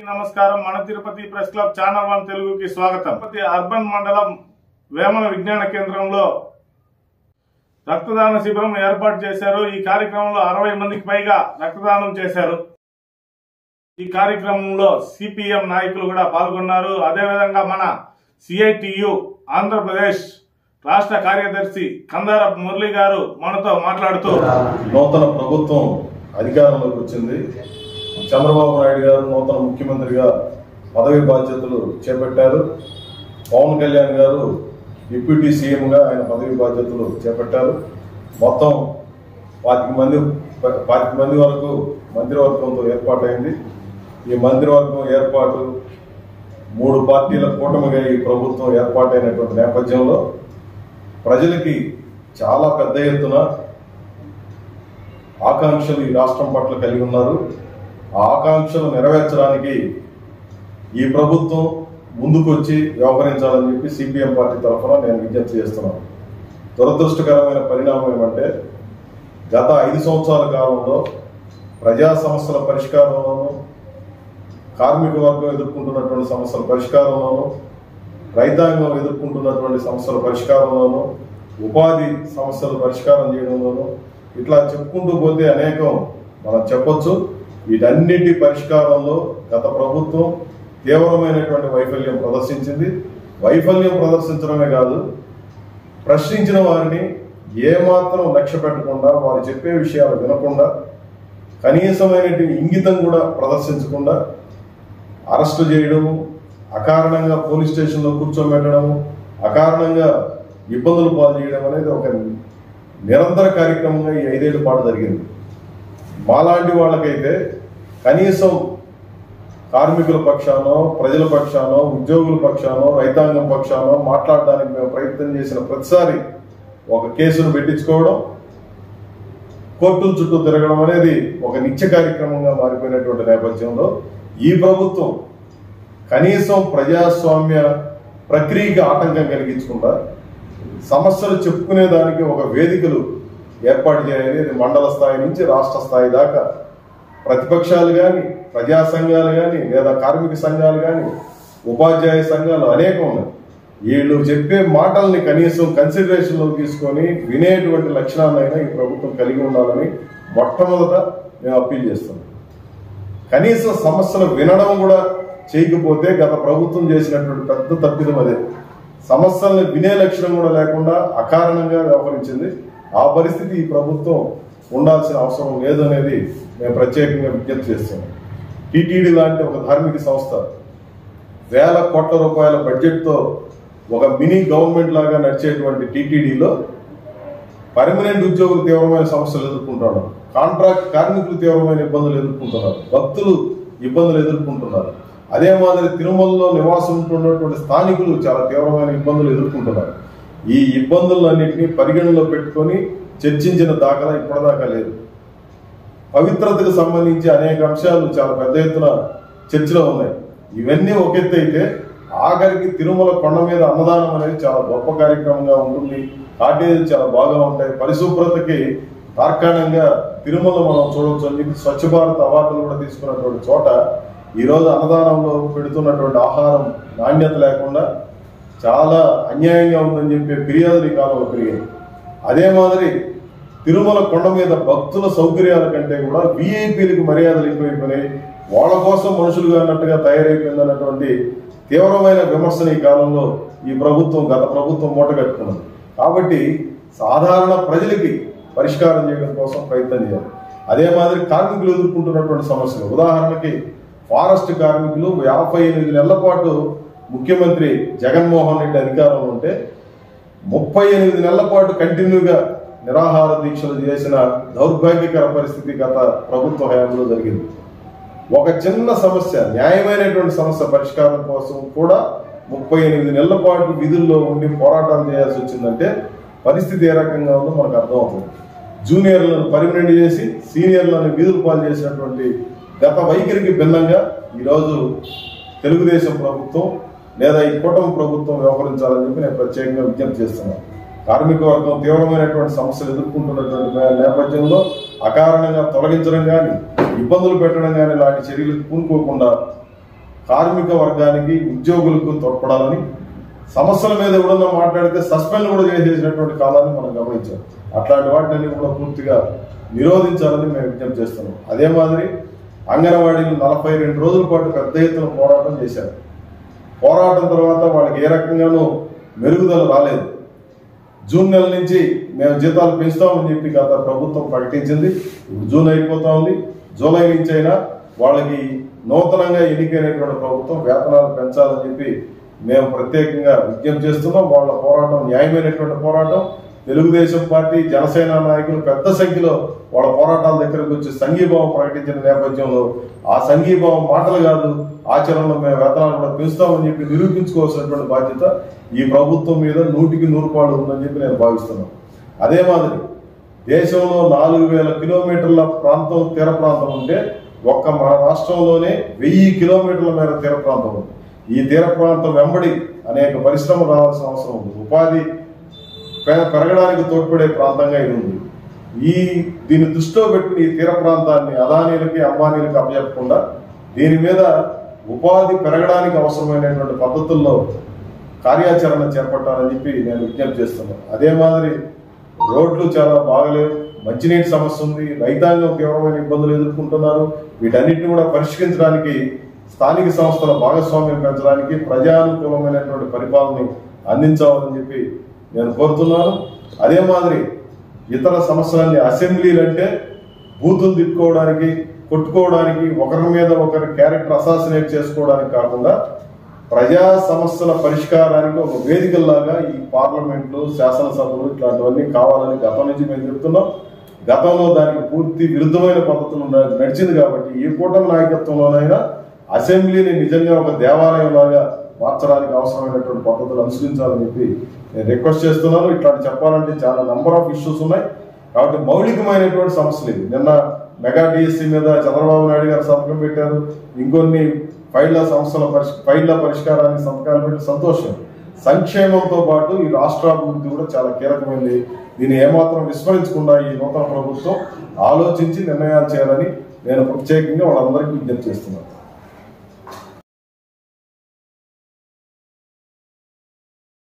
నమస్కారం. మన Tirupati press club channel 1 తెలుగుకి స్వాగతం. తిరుపతి అర్బన్ మండలం వేమన విజ్ఞాన కేంద్రంలో రక్తదాన శిబిరం ఏర్పాటు చేశారు. ఈ కార్యక్రమంలో 60 మందికి పైగా రక్తదానం చేశారు. ఈ కార్యక్రమంలో సిపిఎం నాయకులు కూడా పాల్గొన్నారు. అదేవిధంగా మన సిఐటియు ఆంధ్రప్రదేశ్ రాష్ట్ర కార్యదర్శి కందారపు మురళి గారు మనతో మాట్లాడుతూ, నూతన ప్రభుత్వం అధికారంలోకి వచ్చింది. చంద్రబాబు నాయుడు గారు నూతన ముఖ్యమంత్రిగా పదవి బాధ్యతలు చేపట్టారు. పవన్ కళ్యాణ్ గారు డిప్యూటీ సీఎంగా ఆయన పదవి బాధ్యతలు చేపట్టారు. మొత్తం 25 మంది వరకు మంత్రివర్గంతో ఏర్పాటైంది. ఈ మంత్రివర్గం ఏర్పాటు 3 పార్టీల కూటమిగా ఈ ప్రభుత్వం ఏర్పాటైనటువంటి నేపథ్యంలో ప్రజలకి చాలా పెద్ద ఎత్తున ఆకాంక్షలు ఈ రాష్ట్రం పట్ల కలిగి ఉన్నారు. ఆ ఆకాంక్షలు నెరవేర్చడానికి ఈ ప్రభుత్వం ముందుకొచ్చి వ్యవహరించాలని చెప్పి సిపిఎం పార్టీ తరఫున నేను విజ్ఞప్తి చేస్తున్నాను. దురదృష్టకరమైన పరిణామం ఏమంటే, గత 5 సంవత్సరాల కాలంలో ప్రజా సమస్యల పరిష్కారంలోనూ, కార్మిక వర్గం ఎదుర్కొంటున్నటువంటి సమస్యల పరిష్కారంలోనూ, రైతాంగం ఎదుర్కొంటున్నటువంటి సమస్యల పరిష్కారంలోనూ, ఉపాధి సమస్యల పరిష్కారం చేయడంలోనూ, ఇట్లా చెప్పుకుంటూ పోతే అనేకం మనం చెప్పొచ్చు. వీటన్నిటి పరిష్కారంలో గత ప్రభుత్వం తీవ్రమైనటువంటి వైఫల్యం ప్రదర్శించింది. వైఫల్యం ప్రదర్శించడమే కాదు, ప్రశ్నించిన వారిని ఏమాత్రం లక్ష్య పెట్టకుండా, వారు చెప్పే విషయాలు వినకుండా, కనీసమైనటువంటి ఇంగితం కూడా ప్రదర్శించకుండా అరెస్టు చేయడము, అకారణంగా పోలీస్ స్టేషన్లో కూర్చోబెట్టడము, అకారణంగా ఇబ్బందులు పాలు చేయడం అనేది ఒక నిరంతర కార్యక్రమంగా ఈ 5 ఏళ్ల పాటు జరిగింది. మాలాంటి వాళ్ళకైతే కనీసం కార్మికుల పక్షానో, ప్రజల పక్షానో, ఉద్యోగుల పక్షానో, రైతాంగం పక్షానో మాట్లాడడానికి మేము ప్రయత్నం చేసిన ప్రతిసారి ఒక కేసును పెట్టించుకోవడం, కోర్టుల చుట్టూ తిరగడం అనేది ఒక నిత్య కార్యక్రమంగా మారిపోయినటువంటి నేపథ్యంలో ఈ ప్రభుత్వం కనీసం ప్రజాస్వామ్య ప్రక్రియకి ఆటంకం కలిగించకుండా సమస్యలు చెప్పుకునేదానికి ఒక వేదికలు ఏర్పాటు చేయాలి. అది మండల స్థాయి నుంచి రాష్ట్ర స్థాయి దాకా ప్రతిపక్షాలు కానీ, ప్రజా సంఘాలు కానీ, లేదా కార్మిక సంఘాలు కానీ, ఉపాధ్యాయ సంఘాలు అనేకం ఉన్నాయి. వీళ్ళు చెప్పే మాటల్ని కనీసం కన్సిడరేషన్లో తీసుకొని వినేటువంటి లక్షణాలైనా ఈ ప్రభుత్వం కలిగి ఉండాలని మొట్టమొదట మేము అప్పీల్ చేస్తున్నాం. కనీసం సమస్యలు వినడం కూడా చేయకపోతే గత ప్రభుత్వం చేసినటువంటి పెద్ద తప్పిదం అదే. సమస్యల్ని వినే లక్షణం కూడా లేకుండా అకారణంగా వ్యవహరించింది. ఆ పరిస్థితి ఈ ప్రభుత్వం ఉండాల్సిన అవసరం లేదనేది మేము ప్రత్యేకంగా విజ్ఞప్తి చేస్తున్నాం. టీటీడీ లాంటి ఒక ధార్మిక సంస్థ వేల కోట్ల రూపాయల బడ్జెట్తో ఒక మినీ గవర్నమెంట్ లాగా నడిచేటువంటి టీటీడీలో పర్మనెంట్ ఉద్యోగులు తీవ్రమైన సమస్యలు ఎదుర్కొంటున్నారు, కాంట్రాక్ట్ కార్మికులు తీవ్రమైన ఇబ్బందులు ఎదుర్కొంటున్నారు, భక్తులు ఇబ్బందులు ఎదుర్కొంటున్నారు. అదే మాదిరి తిరుమలలో నివాసం ఉంటున్నటువంటి స్థానికులు చాలా తీవ్రమైన ఇబ్బందులు ఎదుర్కొంటున్నారు. ఈ ఇబ్బందులన్నింటినీ పరిగణలో పెట్టుకొని చర్చించిన దాఖలా ఇప్పటిదాకా లేదు. పవిత్రతకు సంబంధించి అనేక అంశాలు చాలా పెద్ద ఎత్తున చర్చలో ఉన్నాయి. ఇవన్నీ ఒక ఎత్తు అయితే, ఆఖరికి తిరుమల కొండ మీద అన్నదానం అనేది చాలా గొప్ప కార్యక్రమంగా ఉంటుంది. కాటేజీలు చాలా బాగా ఉంటాయి. పరిశుభ్రతకి తార్కాణంగా తిరుమల మనం చూడవచ్చు అని చెప్పి స్వచ్ఛ భారత్ అవార్డులు కూడా తీసుకున్నటువంటి చోట ఈరోజు అన్నదానంలో పెడుతున్నటువంటి ఆహారం నాణ్యత లేకుండా చాలా అన్యాయంగా ఉందని చెప్పే ఫిర్యాదులు ఈ కాలంలో పెరిగాయి. అదే మాదిరి తిరుమల కొండ మీద భక్తుల సౌకర్యాల కంటే కూడా విఐపీలకు మర్యాదలు ఎక్కువైపోయినాయి, వాళ్ళ కోసం మనుషులుగా అన్నట్టుగా తయారైపోయింది అన్నటువంటి తీవ్రమైన విమర్శన ఈ కాలంలో ఈ ప్రభుత్వం, గత ప్రభుత్వం మూటగట్టుకున్నది. కాబట్టి సాధారణ ప్రజలకి పరిష్కారం చేయడం కోసం ప్రయత్నం చేయాలి. అదే మాదిరి కార్మికులు ఎదుర్కొంటున్నటువంటి సమస్యలు, ఉదాహరణకి ఫారెస్ట్ కార్మికులు 58 నెలల పాటు ముఖ్యమంత్రి జగన్మోహన్ రెడ్డి అధికారంలో ఉంటే 38 నెలల పాటు కంటిన్యూగా నిరాహార దీక్షలు చేసిన దౌర్భాగ్యకర పరిస్థితి గత ప్రభుత్వ హయాంలో జరిగింది. ఒక చిన్న సమస్య, న్యాయమైనటువంటి సమస్య పరిష్కారం కోసం కూడా 38 నెలల పాటు విధుల్లో ఉండి పోరాటాలు చేయాల్సి వచ్చిందంటే పరిస్థితి ఏ రకంగా ఉందో మనకు అర్థమవుతుంది. జూనియర్లను పర్మనెంట్ చేసి సీనియర్లను విధులు పాలు చేసినటువంటి గత వైఖరికి భిన్నంగా ఈరోజు తెలుగుదేశం ప్రభుత్వం లేదా ఈ కూటమి ప్రభుత్వం వ్యవహరించాలని చెప్పి నేను ప్రత్యేకంగా విజ్ఞప్తి చేస్తున్నాను. కార్మిక వర్గం తీవ్రమైనటువంటి సమస్యలు ఎదుర్కొంటున్నటువంటి నేపథ్యంలో అకారణంగా తొలగించడం కానీ, ఇబ్బందులు పెట్టడం కానీ లాంటి చర్యలకు పూనుకోకుండా కార్మిక వర్గానికి ఉద్యోగులకు తోడ్పడాలని, సమస్యల మీద ఎవడన్నా మాట్లాడితే సస్పెండ్ కూడా చేసేసినటువంటి కాలాన్ని మనం గమనించాం. అట్లాంటి వాటిని కూడా పూర్తిగా నిరోధించాలని మేము విజ్ఞప్తి చేస్తున్నాం. అదే మాదిరి అంగన్వాడీలు 42 రోజుల పాటు పెద్ద ఎత్తున పోరాటం చేశారు. పోరాటం తర్వాత వాళ్ళకి ఏ రకంగానూ మెరుగుదల రాలేదు. జూన్ నెల నుంచి మేము జీతాలు పెంచుతామని చెప్పి గత ప్రభుత్వం ప్రకటించింది. జూన్ అయిపోతా ఉంది. జూలై నుంచి అయినా వాళ్ళకి నూతనంగా ఎన్నికైనటువంటి ప్రభుత్వం వేతనాలు పెంచాలని చెప్పి మేము ప్రత్యేకంగా విజ్ఞప్తి చేస్తున్నాం. వాళ్ళ పోరాటం న్యాయమైనటువంటి పోరాటం. తెలుగుదేశం పార్టీ, జనసేన నాయకులు పెద్ద సంఖ్యలో వాళ్ళ పోరాటాల దగ్గరకు వచ్చి సంఘీభావం ప్రకటించిన నేపథ్యంలో ఆ సంఘీభావం మాటలు కాదు, ఆచరణలో మేము వేతనాలు కూడా పెంచుతామని చెప్పి నిరూపించుకోవాల్సినటువంటి బాధ్యత ఈ ప్రభుత్వం మీద 100కి 100 పాళ్ళు ఉందని చెప్పి నేను భావిస్తున్నాను. అదే మాదిరి దేశంలో 4000 కిలోమీటర్ల ప్రాంతం తీర ప్రాంతం ఉంటే ఒక్క మన రాష్ట్రంలోనే 1000 కిలోమీటర్ల మేర తీర ప్రాంతం ఉంది. ఈ తీర ప్రాంతం వెంబడి అనేక పరిశ్రమలు రావాల్సిన అవసరం ఉంది. ఉపాధి పెరగడానికి తోడ్పడే ప్రాంతంగా ఇది ఉంది. దీన్ని దృష్టిలో పెట్టుకుని ఈ తీర ప్రాంతాన్ని అదానీలకి, అంబానీలకి అప్పచెప్పకుండా దీని మీద ఉపాధి పెరగడానికి అవసరమైనటువంటి పద్ధతుల్లో కార్యాచరణ చేపట్టాలని చెప్పి నేను విజ్ఞప్తి చేస్తున్నాను. అదే మాదిరి రోడ్లు చాలా బాగలేవు, మంచినీటి సమస్య ఉంది, రైతాంగం తీవ్రమైన ఇబ్బందులు ఎదుర్కొంటున్నారు. వీటన్నిటిని కూడా పరిష్కరించడానికి, స్థానిక సంస్థల భాగస్వామ్యం పెంచడానికి, ప్రజానుకూలమైనటువంటి పరిపాలన అందించాలని చెప్పి నేను కోరుతున్నాను. అదే మాదిరి ఇతర సమస్యలన్నీ అసెంబ్లీలు అంటే బూతులు తిప్పుకోవడానికి, కొట్టుకోవడానికి, ఒకరి మీద ఒకరి క్యారెక్టర్ అసాసినేట్ చేసుకోవడానికి కాకుండా ప్రజా సమస్యల పరిష్కారానికి ఒక వేదికల్లాగా ఈ పార్లమెంట్లు, శాసనసభలు ఇట్లాంటివన్నీ కావాలని గతం నుంచి మేము చెప్తున్నాం. గతంలో దానికి పూర్తి విరుద్ధమైన పద్ధతులు నడిచింది కాబట్టి ఈ కూటమి నాయకత్వంలోనైనా అసెంబ్లీని నిజంగా ఒక దేవాలయం లాగా మార్చడానికి అవసరమైనటువంటి పద్ధతులు అనుసరించాలని చెప్పి నేను రిక్వెస్ట్ చేస్తున్నాను. ఇట్లాంటి చెప్పాలంటే చాలా నెంబర్ ఆఫ్ ఇష్యూస్ ఉన్నాయి కాబట్టి మౌలికమైనటువంటి సమస్యలు ఇవి. నిన్న మెగా డిఎస్సి మీద చంద్రబాబు నాయుడు గారు సంతకం పెట్టారు. ఇంకొన్ని ఫైళ్ల పరిష్కారానికి సంతకాలు పెట్టి సంతోషం. సంక్షేమంతో పాటు ఈ రాష్ట్రాభివృద్ధి కూడా చాలా కీలకమైంది. దీన్ని ఏమాత్రం విస్మరించకుండా ఈ నూతన ప్రభుత్వం ఆలోచించి నిర్ణయాలు చేయాలని నేను ప్రత్యేకంగా వాళ్ళందరికీ విజ్ఞప్తి చేస్తున్నాను.